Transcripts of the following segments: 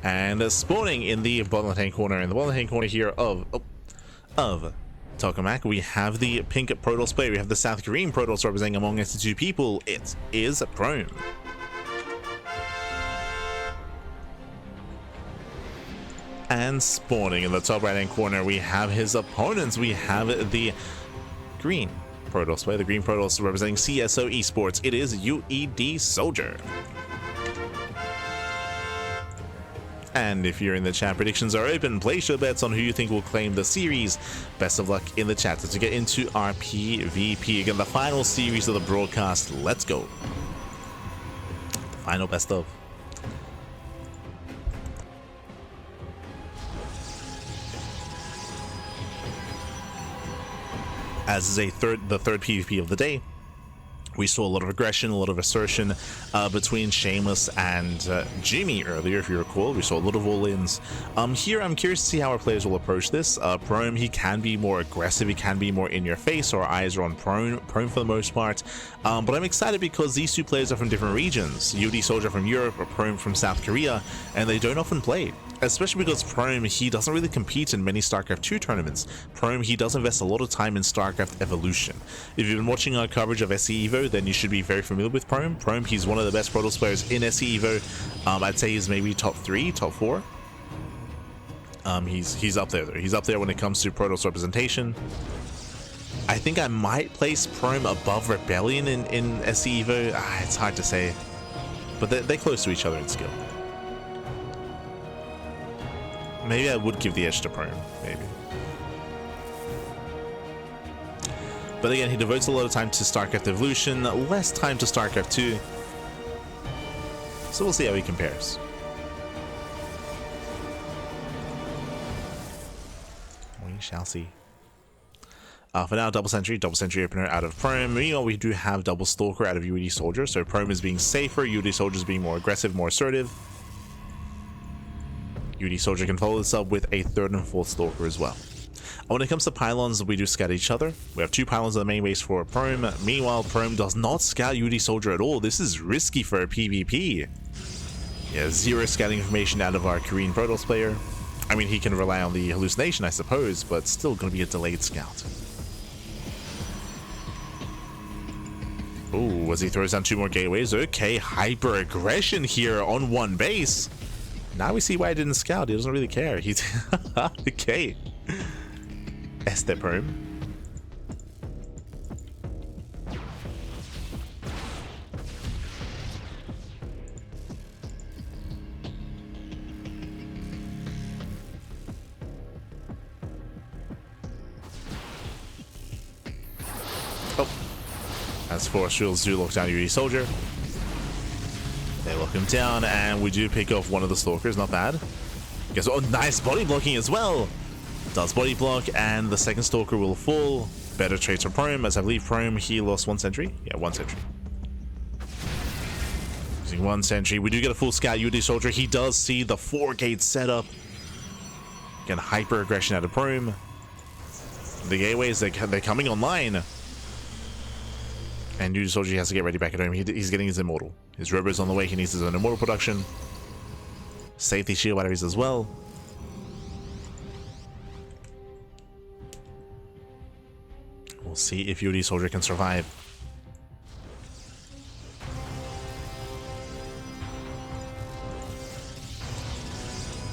And spawning in the bottom left-hand corner, here of Tokamak, we have the pink Protoss player. We have the South Korean Protoss representing among us two people. It is Prome. And spawning in the top right-hand corner, we have his opponents. We have the green Protoss player, the green Protoss representing CSO Esports. It is UedSoldier. And if you're in the chat, predictions are open. Place your bets on who you think will claim the series. Best of luck in the chat. So to get into our PvP, again, the final series of the broadcast. Let's go. The final best of. As is the third PvP of the day. We saw a lot of aggression, a lot of assertion between Shameless and Jimmy earlier, if you recall. We saw a lot of all-ins. Here, I'm curious to see how our players will approach this. Prome, he can be more aggressive, he can be more in your face. Our eyes are on Prome for the most part. But I'm excited because these two players are from different regions. UedSoldier from Europe, or Prome from South Korea, and they don't often play. Especially because Prome, he doesn't really compete in many StarCraft 2 tournaments. Prome, he does invest a lot of time in StarCraft Evolution. If you've been watching our coverage of SC Evo, then you should be very familiar with Prome. Prome, he's one of the best Protoss players in SC Evo. I'd say he's maybe top 3, top 4. He's up there though. He's up there when it comes to Protoss representation. I think I might place Prome above Rebellion in SC Evo. It's hard to say. But they're close to each other in skill. Maybe I would give the edge to Prome, maybe. But again, he devotes a lot of time to StarCraft Evolution, less time to StarCraft 2. So we'll see how he compares. We shall see. For now, double sentry opener out of Prome. Meanwhile, we do have double stalker out of UedSoldier. So Prome is being safer, UedSoldier is being more aggressive, more assertive. UedSoldier can follow this up with a third and fourth stalker as well. When it comes to pylons, we do scout each other. We have 2 pylons on the main base for Prome. Meanwhile, Prome does not scout UedSoldier at all. This is risky for a PvP. Yeah, 0 scouting information out of our Korean Protoss player. I mean, he can rely on the hallucination, I suppose, but still going to be a delayed scout. Ooh, as he throws down 2 more gateways. Okay, hyper aggression here on one base. Now we see why he didn't scout. He doesn't really care. He's okay. Este Prome. Oh. As Force Shields do lock down UedSoldier. They lock him down, and we do pick off one of the stalkers. Not bad. Guess what? Oh, nice body blocking as well. Does body block, and the second stalker will fall. Better trades for Prome, as I believe Prome, he lost 1 sentry. Yeah, 1 sentry. Using 1 sentry. We do get a full scout. UedSoldier, he does see the 4-gate setup. Again, hyper aggression out of Prome. The gateways, they're coming online. And UedSoldier has to get ready back at home. He's getting his Immortal. His Robo's on the way. He needs his own Immortal production. Safety shield batteries as well. We'll see if UedSoldier can survive.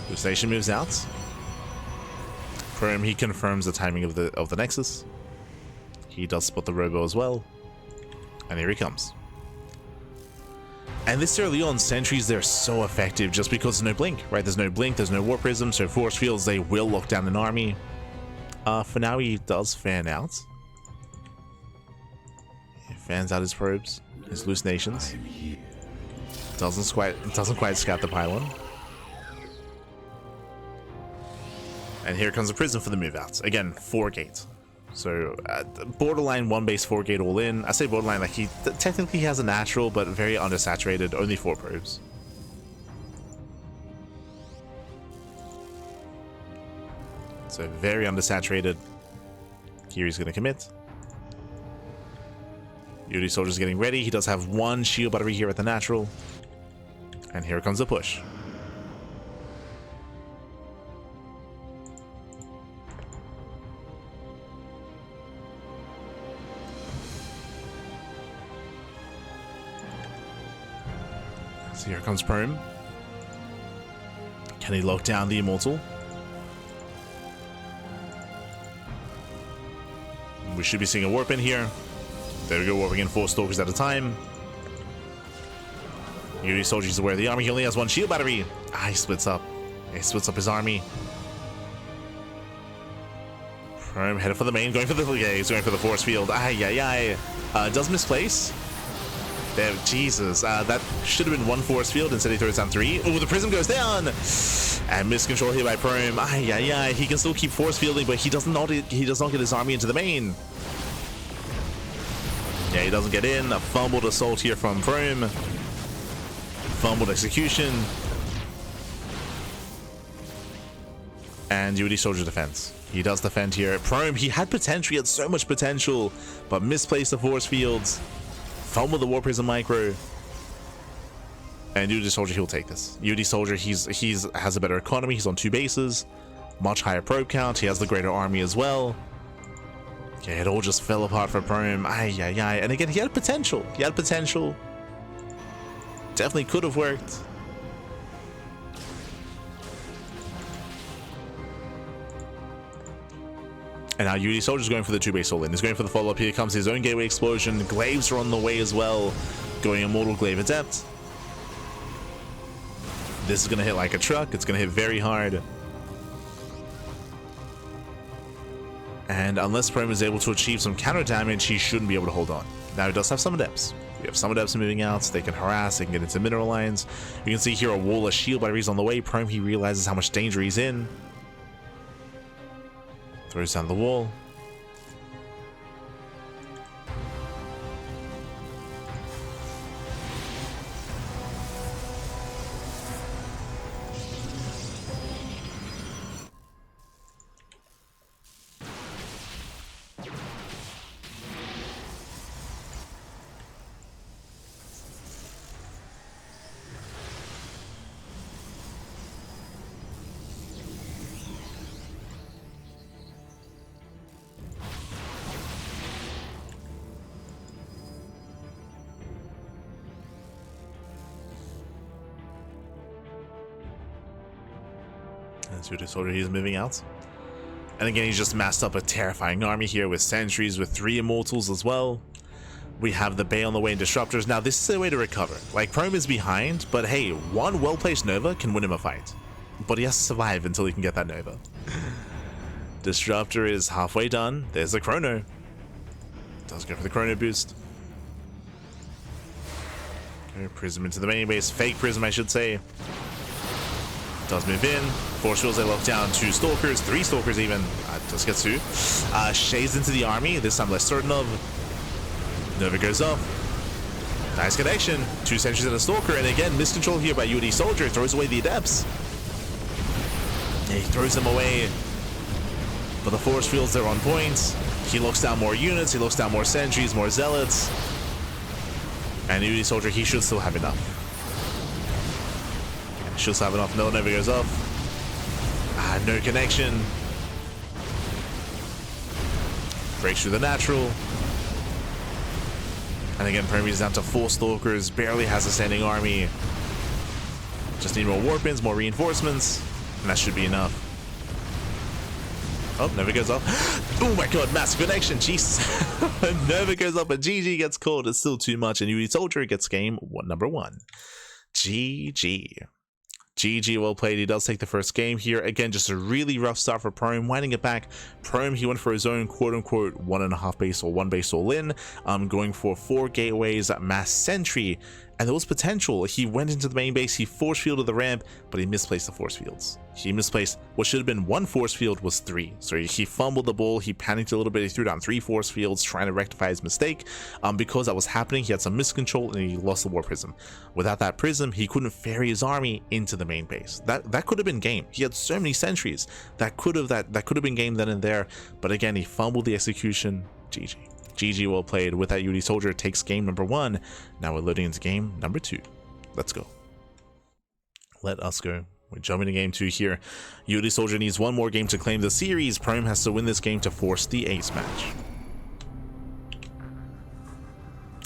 The station moves out. Prome, he confirms the timing of the Nexus. He does spot the Robo as well. And here he comes. And this early on, sentries, they're so effective just because there's no blink, right? There's no blink, there's no warp prism, so force fields, they will lock down an army. For now, he does fan out. He fans out his probes, his hallucinations. Doesn't quite scout the pylon. And here comes a prism for the move outs. Again, 4-gate. So borderline 1 base 4-gate all in. I say borderline like he technically has a natural, but very undersaturated. Only 4 probes. So very undersaturated. Here he's going to commit. UedSoldier's getting ready. He does have 1 shield battery here at the natural. And here comes the push. So here comes Prome. Can he lock down the Immortal? We should be seeing a warp in here. There we go, warping in 4 Stalkers at a time. UedSoldier is aware of the army. He only has 1 shield battery. Ah, he splits up. He splits up his army. Prome headed for the main, going for the... Yeah, he's going for the force field. Does misplace. There, Jesus. That should have been 1 force field. Instead he throws down 3. Oh, the prism goes down. And miscontrol here by Prome. He can still keep force fielding, but he does not get his army into the main. Yeah, he doesn't get in. A fumbled assault here from Prome. Fumbled execution. And UedSoldier defense. He does defend here. Prome, he had potential. He had so much potential, but misplaced the force fields. Fumbled the War Prism micro. And UedSoldier, he'll take this. UedSoldier, he's has a better economy. He's on 2 bases. Much higher probe count. He has the greater army as well. Yeah, it all just fell apart for Prome. And again, he had potential. Definitely could have worked. And now UedSoldier's going for the 2-base all-in. He's going for the follow-up. Here comes his own gateway explosion. Glaives are on the way as well. Going Immortal Glaive Adept. This is going to hit like a truck. It's going to hit very hard. And unless Prome is able to achieve some counter damage, he shouldn't be able to hold on. Now he does have some adepts. We have some adepts moving out. They can harass, they can get into mineral lines. You can see here a wall of shield batteries on the way. Prome, he realizes how much danger he's in. Throws down the wall. UedSoldier, he's moving out. And again, he's just massed up a terrifying army here with sentries, with 3 immortals as well. We have the Bay on the way and disruptors. Now, this is a way to recover. Like, Prome is behind, but hey, 1 well-placed Nova can win him a fight. But he has to survive until he can get that Nova. Disruptor is halfway done. There's the Chrono. Does go for the Chrono boost. Okay, Prism into the main base. Fake Prism, I should say. Does move in. Force fields, they lock down 2 Stalkers, 3 Stalkers even. Just gets 2. Shades into the army, this time less certain of. Nova goes up. Nice connection. 2 sentries and a Stalker, and again, miscontrol here by UedSoldier. Throws away the Adepts. Yeah, he throws them away. But the force fields, they're on point. He locks down more units, he locks down more sentries, more zealots. And UedSoldier, he should still have enough. Should still have enough. No, Nova goes off. No connection. Breaks through the natural. And again, Prome is down to 4 Stalkers. Barely has a standing army. Just need more warp-ins, more reinforcements. And that should be enough. Oh, Nova goes off. Oh my god, massive connection. Jesus. Nova goes up, but GG gets called. It's still too much. And UedSoldier gets game number 1. GG. GG, well played. He does take the first game here. Again, just a really rough start for Prome. Winding it back, Prome, he went for his own quote-unquote 1.5 base or 1 base all-in, going for 4 gateways, mass sentry, and there was potential. He went into the main base, he force fielded the ramp, but he misplaced the force fields. He misplaced what should have been 1 force field was 3. So he fumbled the ball, he panicked a little bit, he threw down 3 force fields trying to rectify his mistake. Because that was happening, he had some miscontrol and he lost the War Prism. Without that Prism, he couldn't ferry his army into the main base. That could have been game. He had so many sentries that could have been game then and there. But again, he fumbled the execution. GG. GG, well played. With that, UedSoldier takes game number 1. Now we're loading into game number 2. Let's go. Let us go. We're jumping to game 2 here. UedSoldier needs 1 more game to claim the series. Prome has to win this game to force the ace match.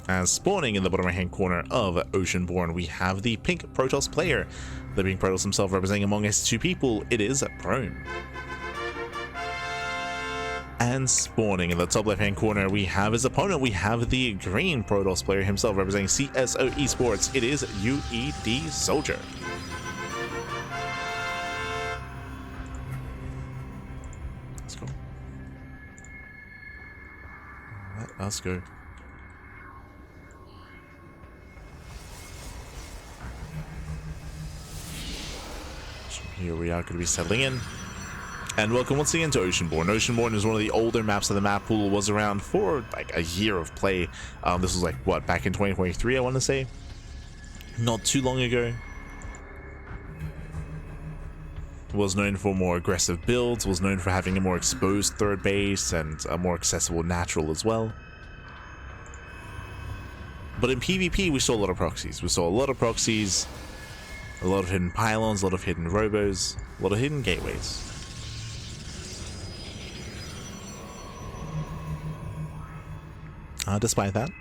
And spawning in the bottom right hand corner of Oceanborn, we have the pink Protoss player. The pink Protoss himself representing among us two people, it is Prome. And spawning in the top left hand corner, we have his opponent. We have the green Protoss player himself representing CSO Esports. It is UedSoldier. Let's go. Let us go. Here we are going to be settling in. And welcome once again to Oceanborn. Oceanborn is one of the older maps of the map pool. Was around for like a year of play. This was like, what, back in 2023, I want to say? Not too long ago. Was known for more aggressive builds, was known for having a more exposed third base and a more accessible natural as well. But in PvP, we saw a lot of proxies. We saw a lot of proxies. A lot of hidden pylons, a lot of hidden robos, a lot of hidden gateways. Despite that,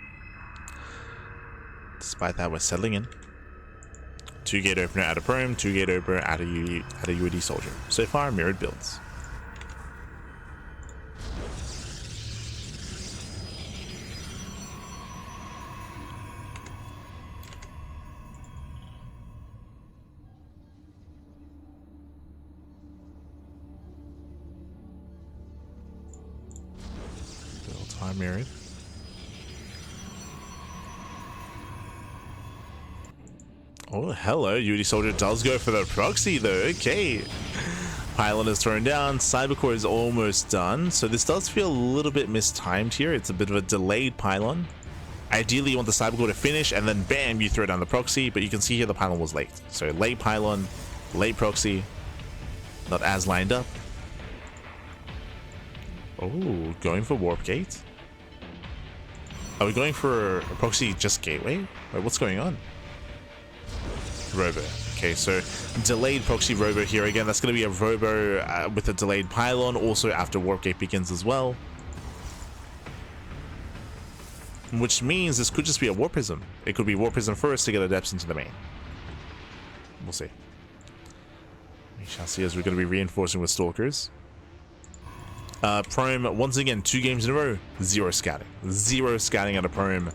we're settling in. 2 gate opener out of Prome, 2 gate opener out of UedSoldier. So far, mirrored builds. Time mirrored. Oh, hello. UedSoldier does go for the proxy though. Okay. Pylon is thrown down. Cybercore is almost done. So this does feel a little bit mistimed here. It's a bit of a delayed pylon. Ideally, you want the Cybercore to finish and then bam, you throw down the proxy. But you can see here the pylon was late. So late pylon, late proxy. Not as lined up. Oh, going for warp gate. Are we going for a proxy just gateway? Wait, what's going on? Robo. Okay, so delayed proxy robo here again. That's going to be a robo with a delayed pylon. Also after warp gate begins as well. Which means this could just be a warp prism. It could be warp prism first to get adepts into the main. We'll see. We shall see as we're going to be reinforcing with stalkers. Prome, once again, 2 games in a row, 0 scouting. 0 scouting out of Prome.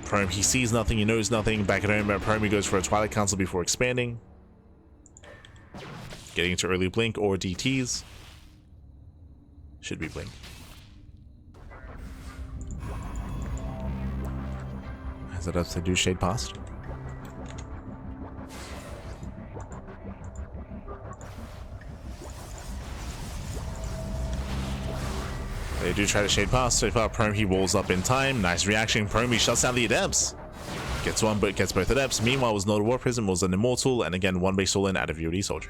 Prome, he sees nothing, he knows nothing. Back at home, Prome, he goes for a Twilight Council before expanding. Getting into early Blink or DTs. Should be Blink. As it does to do Shade past. They do try to shade past. So far, Prome, he walls up in time. Nice reaction. Prome, he shuts down the adepts. Gets one, but gets both adepts. Meanwhile, was not a war prism, was an immortal, and again, 1 base all-in out of UedSoldier.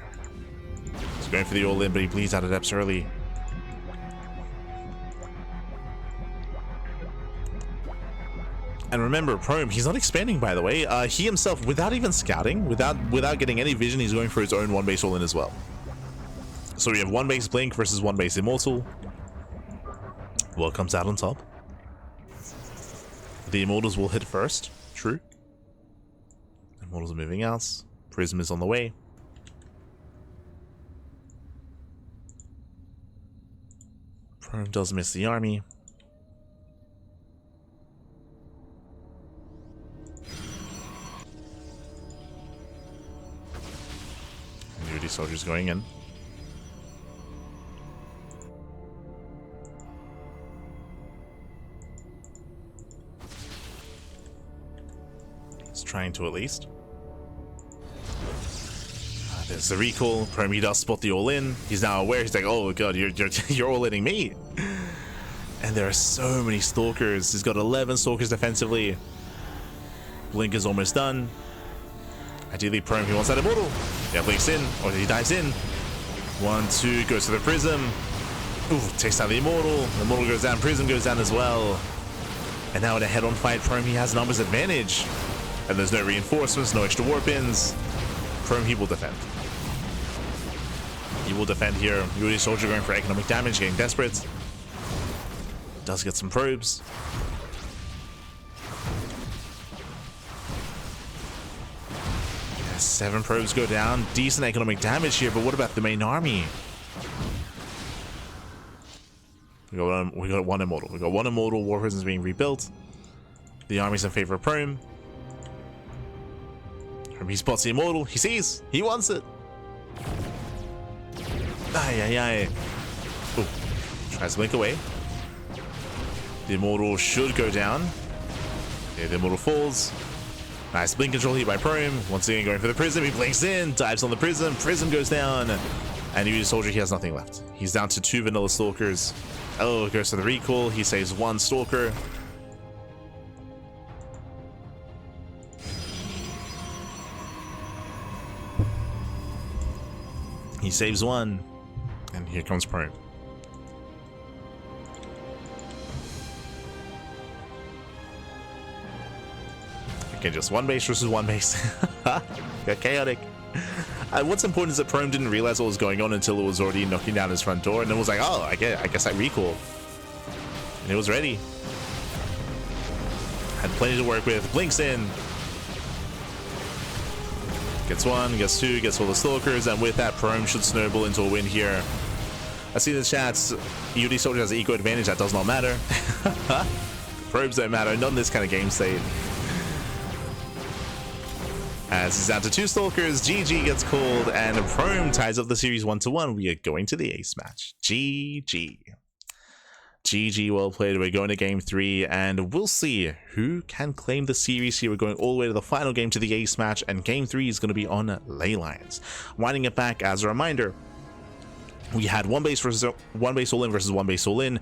He's going for the all-in, but he bleeds out adepts early. And remember, Prome, he's not expanding, by the way. He himself, without even scouting, without getting any vision, he's going for his own 1 base all-in as well. So we have 1 base Blink versus 1 base Immortal. What comes out on top? The Immortals will hit first. True. Immortals are moving out. Prism is on the way. Prome does miss the army. UedSoldiers going in. Trying to at least. There's the recall. Prome, he does spot the all-in. He's now aware. He's like, oh god, you're all-inning me. And there are so many stalkers. He's got 11 stalkers defensively. Blink is almost done. Ideally, Prome, he wants that immortal. Yeah, blinks in, or he dives in. 1, 2, goes to the prism. Ooh, takes out the immortal. The immortal goes down. Prism goes down as well. And now in a head-on fight, Prome, he has numbers advantage. And there's no reinforcements, no extra warp ins. Prome, he will defend. He will defend here. UedSoldier going for economic damage, getting desperate. Does get some probes. 7 probes go down. Decent economic damage here, but what about the main army? We got one immortal. We got one immortal. War prison's being rebuilt. The army's in favor of Prome. He spots the immortal. He sees. He wants it. Ay, ay, ay. Ooh. Tries to blink away. The immortal should go down. Okay, the immortal falls. Nice blink control here by Prome. Once again going for the prism. He blinks in. Dives on the prism. Prism goes down. And UedSoldier, he has nothing left. He's down to 2 vanilla stalkers. Oh, goes to the recall. He saves 1 stalker. He saves 1. And here comes Prome. Okay, just 1 base versus 1 base. Got chaotic. What's important is that Prome didn't realize what was going on until it was already knocking down his front door, and then was like, oh, I guess I recall. And it was ready. Had plenty to work with. Blinks in. Gets 1, gets 2, gets all the stalkers, and with that, Prome should snowball into a win here. I see in the chats, UedSoldier has an eco advantage. That does not matter. Probes don't matter, not in this kind of game state. As he's down to 2 stalkers, GG gets called, and Prome ties up the series 1-1. We are going to the ace match. GG. GG, well played. We're going to game 3, and we'll see who can claim the series here. We're going all the way to the final game, to the ace match, and game 3 is going to be on Ley Lines. Winding it back as a reminder, we had 1 base all in versus 1 base all in.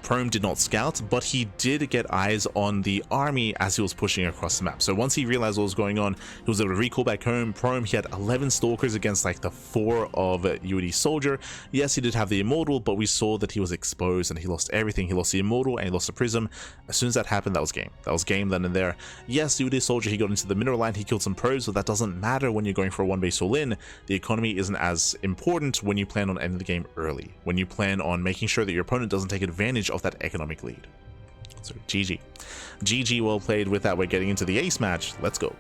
Prome did not scout, but he did get eyes on the army as he was pushing across the map. So once he realized what was going on, he was able to recall back home. Prome, he had 11 stalkers against like the 4 of UedSoldier. Yes, he did have the immortal, but we saw that he was exposed and he lost everything. He lost the immortal and he lost the prism. As soon as that happened, that was game. That was game then and there. Yes, UedSoldier, he got into the mineral line, he killed some probes, but that doesn't matter when you're going for a 1 base all in. The economy isn't as important when you plan on ending the game early, when you plan on making sure that your opponent doesn't take advantage of that economic lead. So GG. GG, well played. With that, we're getting into the ace match. Let's go.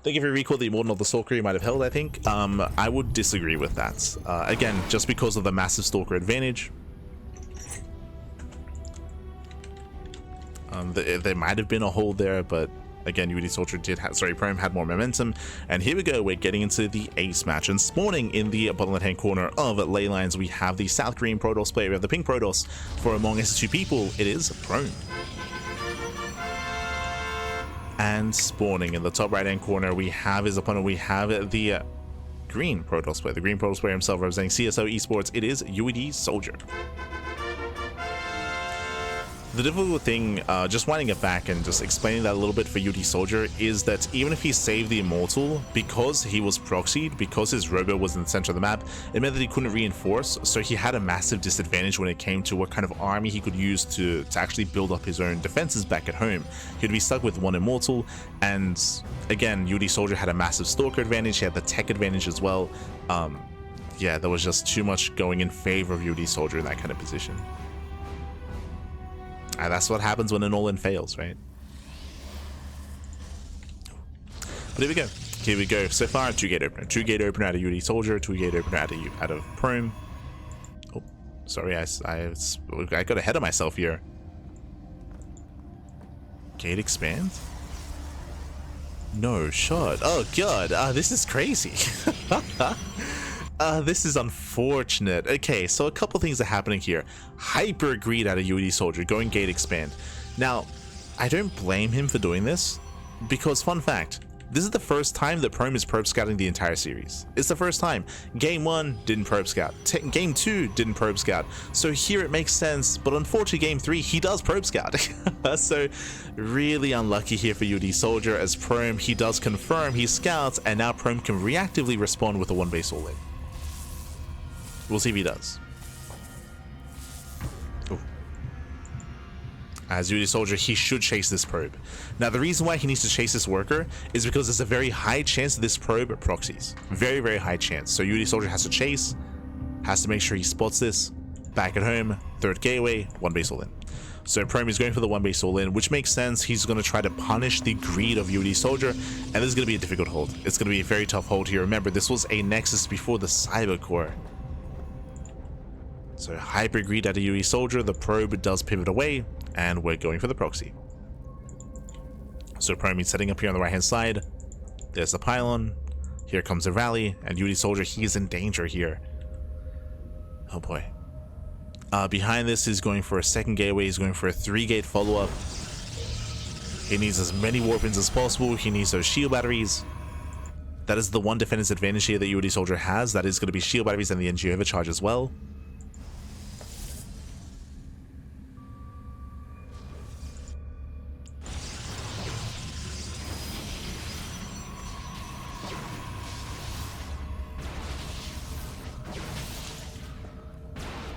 Thank you for your recall. The immortal of the stalker you might have held, I think. I would disagree with that. Again, just because of the massive stalker advantage. There might have been a hold there, but again, UedSoldier did have, Prome had more momentum. And here we go, we're getting into the ace match. And spawning in the bottom left hand corner of Ley Lines, we have the South Green Protoss player. We have the pink Protoss. For Among Us 2 people, it is Prome. And spawning in the top right hand corner, we have his opponent. We have the green Protoss player. The green Protoss player himself representing CSO Esports. It is UedSoldier. The difficult thing, just winding it back and just explaining that a little bit for UedSoldier, is that even if he saved the immortal, because he was proxied, because his robo was in the center of the map, it meant that he couldn't reinforce, so he had a massive disadvantage when it came to what kind of army he could use to actually build up his own defenses back at home. He'd be stuck with 1 immortal, and again, UedSoldier had a massive stalker advantage, he had the tech advantage as well. Yeah, there was just too much going in favor of UedSoldier in that kind of position. And that's what happens when an all-in fails, right? But here we go. Here we go. So far, 2-gate opener. 2-gate opener out of UedSoldier, 2-gate opener out of Prome. Oh, sorry, I got ahead of myself here. Gate expand? No shot. Oh god, this is crazy. This is unfortunate. Okay, so a couple things are happening here. Hyper greed out of UedSoldier, going gate expand. Now, I don't blame him for doing this, because fun fact, this is the first time that Prome is probe scouting the entire series. It's the first time. Game 1 didn't probe scout. Game 2 didn't probe scout. So here it makes sense, but unfortunately game 3 he does probe scout. So really unlucky here for UedSoldier, as Prome, he does confirm, he scouts, and now Prome can reactively respond with a 1 base all in. We'll see if he does. Ooh. As UedSoldier, he should chase this probe. Now, the reason why he needs to chase this worker is because there's a very high chance that this probe proxies. Very, very high chance. So UedSoldier has to chase, has to make sure he spots this. Back at home, 3rd gateway, 1 base all in. So Prome is going for the 1-base all-in, which makes sense. He's going to try to punish the greed of UedSoldier, and this is going to be a difficult hold. It's going to be a very tough hold here. Remember, this was a Nexus before the Cyber Core. So hyper greed out of UedSoldier. The probe does pivot away, and we're going for the proxy. So Prome is setting up here on the right-hand side. There's the pylon. Here comes the rally, and UedSoldier, he is in danger here. Oh boy. Behind this, he's going for a second gateway. He's going for a 3-gate follow-up. He needs as many warpins as possible. He needs those shield batteries. That is the one defense advantage here that UedSoldier has. That is going to be shield batteries and the NG overcharge as well.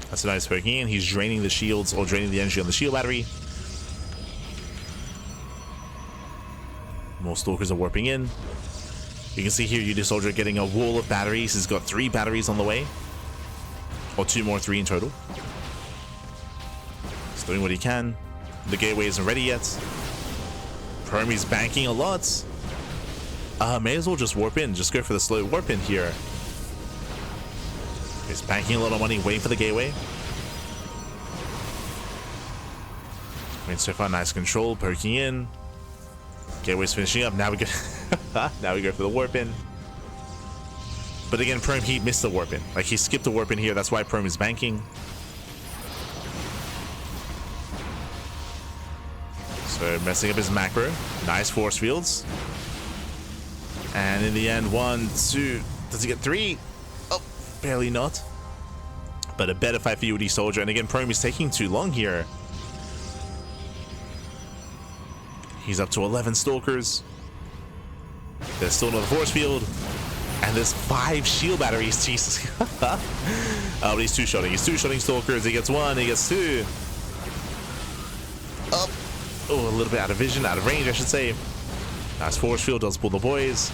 That's a nice poking in. He's draining the shields or draining the energy on the shield battery. More stalkers are warping in. You can see here UedSoldier getting a wall of batteries. He's got 3 batteries on the way. Or 2 more, 3 in total. He's doing what he can. The gateway isn't ready yet. Prome is banking a lot. May as well just warp in. Just go for the slow warp in here. He's banking a lot of money, waiting for the gateway. I mean, so far, nice control, poking in. Gateway's finishing up. Now we go. Now we go for the warp in. But again, Prome, he missed the warp in. Like, he skipped the warp in here. That's why Prome is banking. So messing up his macro. Nice force fields. And in the end, 1, 2. Does he get 3? Oh, barely not. But a better fight for UedSoldier. And again, Prome is taking too long here. He's up to 11 stalkers. There's still another force field. And there's 5 shield batteries. Jesus. But he's two-shotting. He's two-shotting stalkers. He gets 1. He gets 2. Up. Oh, a little bit out of vision. Out of range, I should say. Nice force field. Does pull the boys.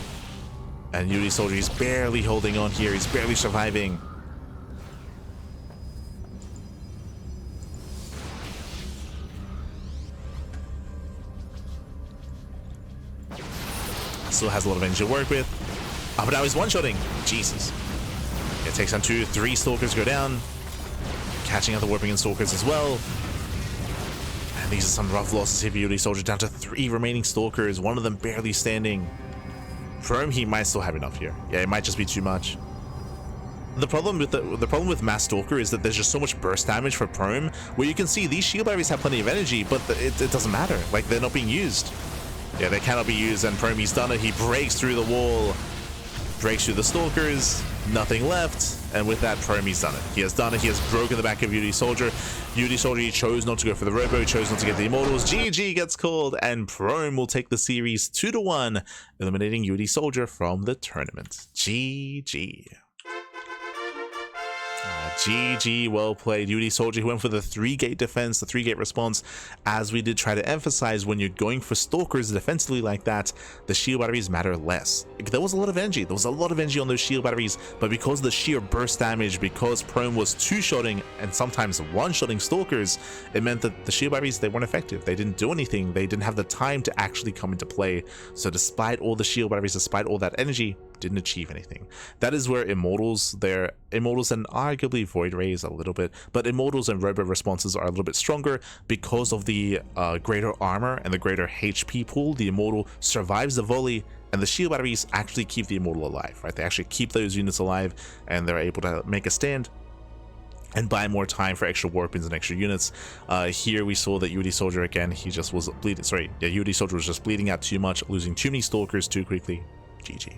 And UedSoldier is barely holding on here. He's barely surviving. Still has a lot of energy to work with. Oh, but now he's one-shotting. Jesus. It takes down 2, 3 stalkers go down. Catching out the warping and stalkers as well. And these are some rough losses here for UedSoldier. Down to 3 remaining stalkers. One of them barely standing. Prome, he might still have enough here. Yeah, it might just be too much. The problem with Mass Stalker is that there's just so much burst damage for Prome, where you can see these shield batteries have plenty of energy, but it doesn't matter. Like, they're not being used. Yeah, they cannot be used, and Prome's done it. He breaks through the wall, breaks through the stalkers, nothing left, and with that, Prome's done it. He has done it. He has broken the back of UedSoldier. UedSoldier, he chose not to go for the Robo, he chose not to get the Immortals. GG gets called, and Prome will take the series 2-1, eliminating UedSoldier from the tournament. GG. GG, well played. UedSoldier, who went for the 3-gate defense, the 3-gate response. As we did try to emphasize, when you're going for stalkers defensively like that, the shield batteries matter less. There was a lot of energy. There was a lot of energy on those shield batteries, but because of the sheer burst damage, because Prome was two-shotting and sometimes one-shotting stalkers, it meant that the shield batteries, they weren't effective. They didn't do anything. They didn't have the time to actually come into play. So despite all the shield batteries, despite all that energy, didn't achieve anything. That is where Immortals and arguably Void Rays a little bit, but Immortals and Robo responses are a little bit stronger because of the greater armor and the greater HP pool. The Immortal survives the volley, and the shield batteries actually keep the Immortal alive, right? They actually keep those units alive, and they're able to make a stand and buy more time for extra warpins and extra units. Here we saw that UedSoldier, again, he just was bleeding. Sorry, yeah, UedSoldier was just bleeding out too much, losing too many stalkers too quickly. GG.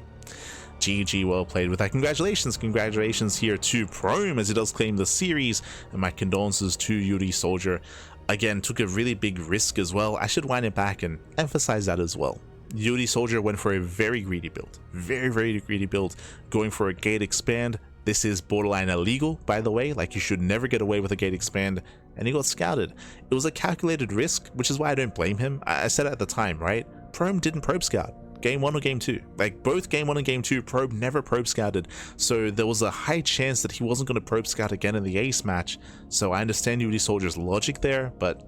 GG, well played with that. Congratulations here to Prome as he does claim the series, and my condolences to UedSoldier. Again, took a really big risk as well. I should wind it back and emphasize that as well. UedSoldier went for a very greedy build, very greedy build, going for a gate expand. This is borderline illegal, by the way. Like, you should never get away with a gate expand, and he got scouted. It was a calculated risk, which is why I don't blame him. I said it at the time, right? Prome didn't probe scout. Game 1 or Game 2. Like, both Game 1 and Game 2, Prome never probe scouted. So there was a high chance that he wasn't going to probe scout again in the ace match. So I understand UedSoldier's logic there, but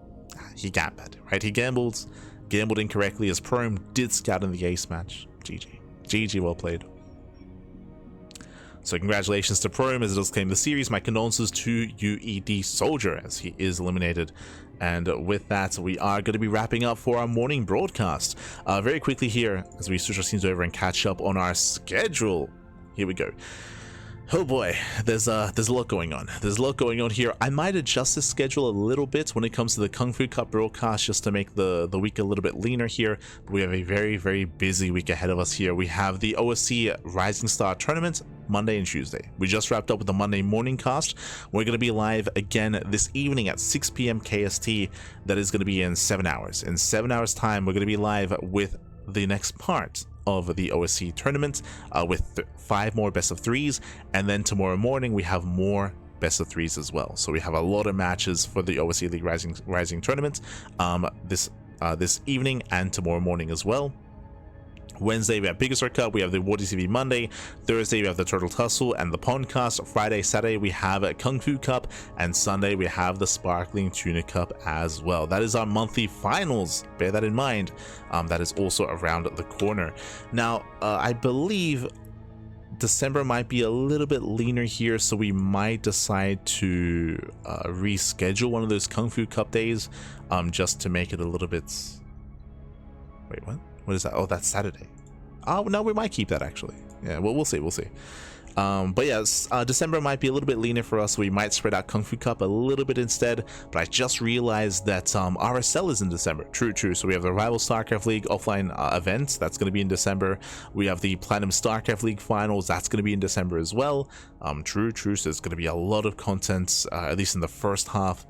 He gambled, right? He gambled incorrectly as Prome did scout in the ace match. GG, well played. So congratulations to Prome as it does claim the series. My condolences to UedSoldier as he is eliminated. And with that, we are going to be wrapping up for our morning broadcast. Very quickly here, as we switch our scenes over and catch up on our schedule. Here we go. Oh boy, there's a lot going on. There's a lot going on here. I might adjust this schedule a little bit when it comes to the Kung Fu Cup broadcast just to make the week a little bit leaner here. But we have a very, very busy week ahead of us here. We have the OSC Rising Star tournament Monday and Tuesday. We just wrapped up with the Monday morning cast. We're going to be live again this evening at 6 p.m. KST. That is going to be in 7 hours. In 7 hours time, we're going to be live with the next part of the OSC tournament with 5 more best of 3s, and then tomorrow morning we have more best of 3s as well. So we have a lot of matches for the OSC Elite Rising tournament this evening and tomorrow morning as well. Wednesday we have Biggest Cup, we have the WarDCV Monday. Thursday we have the Turtle Tussle and the Pondcast. Friday, Saturday we have a Kung Fu Cup, and Sunday we have the Sparkling Tuna Cup as well. That is our monthly finals, bear that in mind. That is also around the corner. Now I believe December might be a little bit leaner here, so we might decide to reschedule one of those Kung Fu Cup days just to make it a little bit... Wait, what is that? Oh, that's Saturday. Oh no, we might keep that actually. Yeah, well, we'll see. But yes, December might be a little bit leaner for us, so we might spread out Kung Fu Cup a little bit instead. But I just realized that RSL is in December. True. So we have the Rival StarCraft League offline event that's going to be in December. We have the Platinum StarCraft League finals, that's going to be in December as well. True. So there's going to be a lot of content, at least in the first half.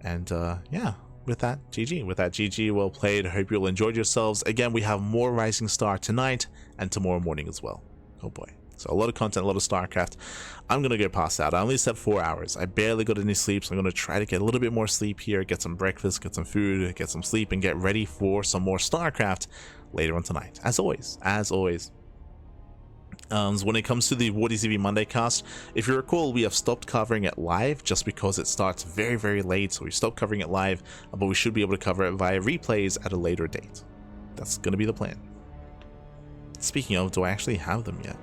And yeah. With that, GG, well played. Hope you all enjoyed yourselves. Again, we have more Rising Star tonight and tomorrow morning as well. Oh boy. So a lot of content, a lot of StarCraft. I'm going to go pass out. I only slept 4 hours. I barely got any sleep, so I'm going to try to get a little bit more sleep here, get some breakfast, get some food, get some sleep, and get ready for some more StarCraft later on tonight. As always. When it comes to the WarDCV Monday cast, if you recall, we have stopped covering it live just because it starts very, very late, so we stopped covering it live, but we should be able to cover it via replays at a later date. That's going to be the plan. Speaking of, do I actually have them yet?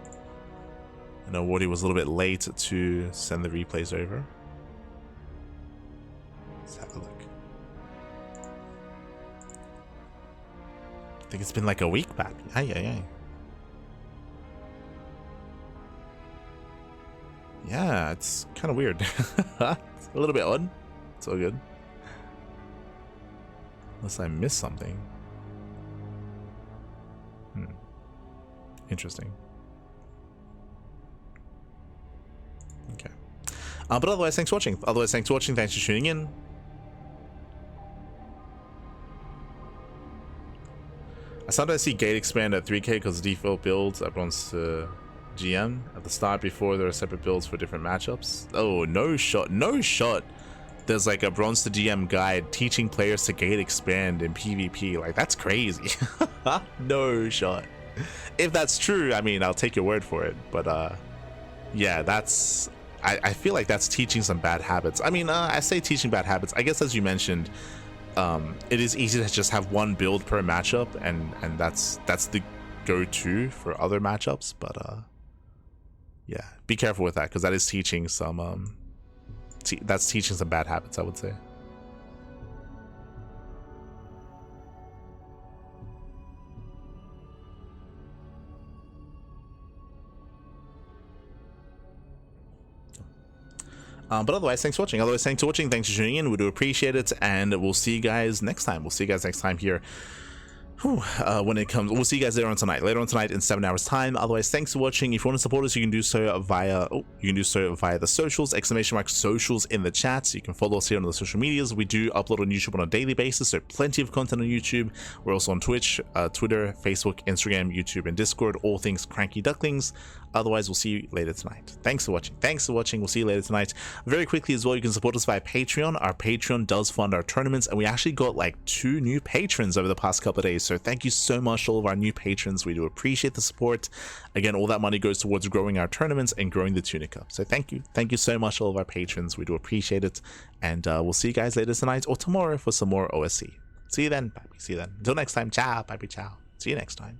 I know Wardy was a little bit late to send the replays over. Let's have a look. I think it's been like a week back. Aye. Yeah, it's kind of weird. It's a little bit odd. It's all good. Unless I missed something. Interesting. Okay. But otherwise, thanks for watching. Thanks for tuning in. I sometimes see gate expand at 3K because default builds everyone's GM at the start before there are separate builds for different matchups. Oh, no shot. There's like a bronze to GM guide teaching players to gate expand in PvP. Like, that's crazy. No shot. If that's true, I mean, I'll take your word for it. But yeah, that's... I feel like that's teaching some bad habits. I mean, I say teaching bad habits. I guess as you mentioned, it is easy to just have one build per matchup, and that's the go-to for other matchups. But yeah, be careful with that, because that is teaching some that's teaching some bad habits, I would say. But otherwise, thanks for watching. Thanks for tuning in. We do appreciate it, and we'll see you guys next time. Here. When it comes, we'll see you guys later on tonight in 7 hours time. Otherwise, thanks for watching. If you want to support us, you can do so via the socials, _socials in the chat. So you can follow us here on the social medias. We do upload on YouTube on a daily basis, so plenty of content on YouTube. We're also on Twitch, Twitter, Facebook, Instagram, YouTube, and Discord, all things CranKy Ducklings. Otherwise, we'll see you later tonight. Thanks for watching. We'll see you later tonight. Very quickly as well, you can support us via Patreon. Our Patreon does fund our tournaments, and we actually got like 2 new patrons over the past couple of days. So So thank you so much to all of our new patrons. We do appreciate the support. Again, all that money goes towards growing our tournaments and growing the Tunica. So thank you so much to all of our patrons. We do appreciate it, and we'll see you guys later tonight or tomorrow for some more OSC. See you then, baby. See you then. Until next time, ciao, baby, ciao. See you next time.